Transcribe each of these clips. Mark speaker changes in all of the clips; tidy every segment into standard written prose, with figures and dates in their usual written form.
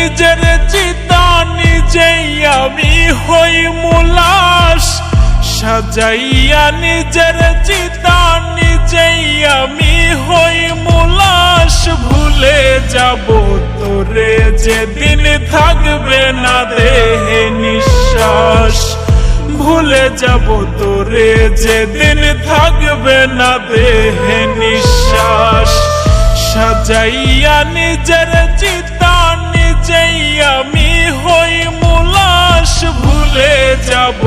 Speaker 1: নিজের চিতা নিজেই আমি হই মুলাস, সাজাইয়া নিজের চিতা নিজেই আমি হই মুলাস। ভুলে যাব তোরে যেদিন থাকবে না দেহে নিঃশ্বাস, ভুলে যাব তোরে যেদিন থাকবে না দেহে নিঃশ্বাস। সাজাইয়া নিজের চিতা নিজেই আমি হই মুলাস, ভুলে যাব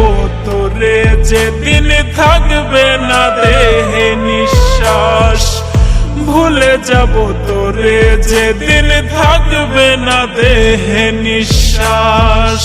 Speaker 1: তোরে যেদিন থাকবে না দেহে নিঃশ্বাস, ভুলে যাব তোরে যেদিন থাকবে না দেহে নিঃশ্বাস।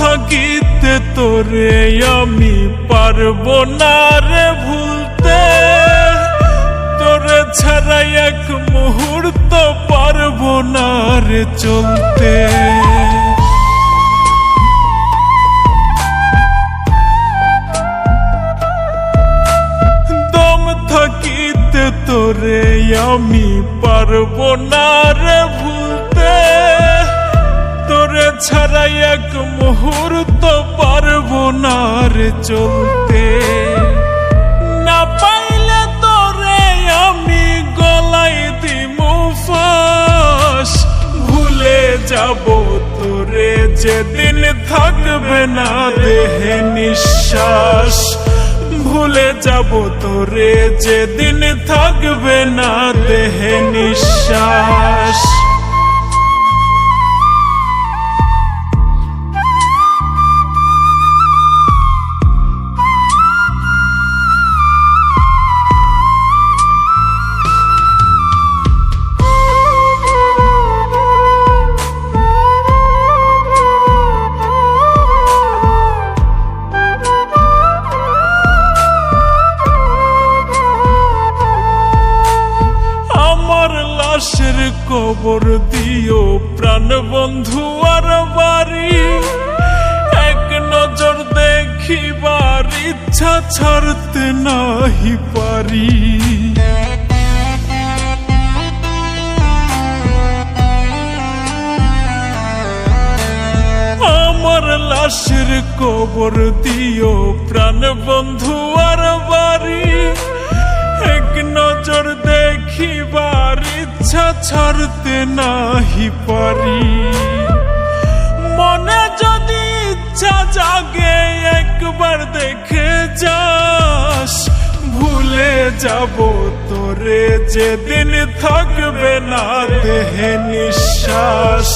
Speaker 1: থাকিতে তোরে আমি পারবো না রে ভুলতে, তোরে ছাড়া এক মুহূর্ত পারবো না রে চলতে। দম থাকিতে তোরে আমি পারবো না রে ভুলতে, তোরে ছাড়া এক মুহূর্ত পারবো না রে চলতে। না পাইলে তোরে আমি গলাই দিমু ফাঁস, ভুলে যাব তোরে যেদিন থাকবে না দেহে নিঃশ্বাস, ভুলে যাব তোরে যেদিন থাকবে না দেহে নিঃশ্বাস। লাশের কবর দিও প্রাণ বন্ধু আর বাড়ি, এক নজর দেখিবার ইচ্ছা ছাড়তে নাহি পারি। আমার লাশের কবর দিও প্রাণ বন্ধু আর বাড়ি, এক নজর দেখিবার ইচ্ছা ছাড়তে নাহি পারি। মনে যদি ইচ্ছা জাগে একবার দেখে যাস, ভুলে যাব তোরে যেদিন থাকবে না দেহে নিঃশ্বাস,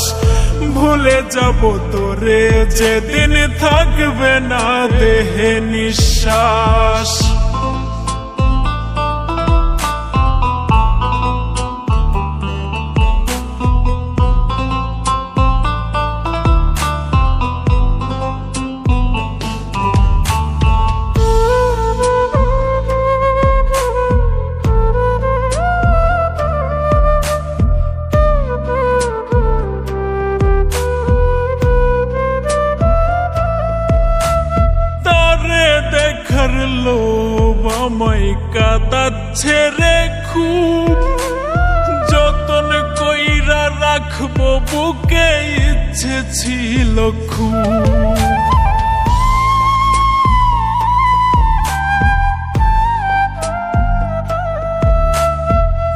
Speaker 1: ভুলে যাব তোরে যেদিন থাকবে না দেহে নিঃশ্বাস। লোভ আমায় কাঁদাচ্ছে রে খুব, যতন কইরা রাখবো বুকে ইচ্ছে ছিল খুব।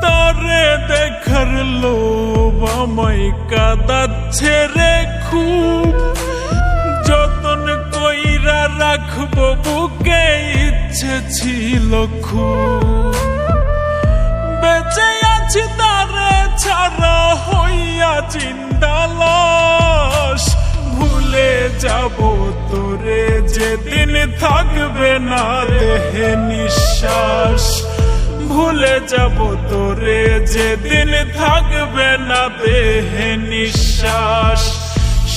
Speaker 1: তারে দেখার লোভ আমায় কাঁদাচ্ছে রে খুব, যতন কইরা রাখবো বুকে ইচ্ছে ছিল খুব। বেঁচে আছি তারে ছাড়া হইয়া জিন্দা লাশ, ভুলে যাব তোরে যেদিন থাকবে না দেহে নিঃশ্বাস, ভুলে যাব তোরে যেদিন থাকবে না দেহে নিঃশ্বাস।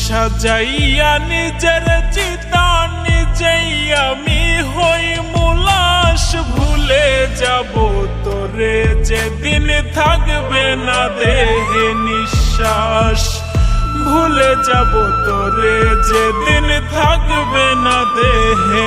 Speaker 1: সাজাইয়া নিজের চিতা নিজেই আমি হই মুলাশ। ভুলে যাব তোরে যেদিন থাকবে না দেহে নিঃশ্বাস, ভুলে যাব তোরে যেদিন থাকবে না দেহে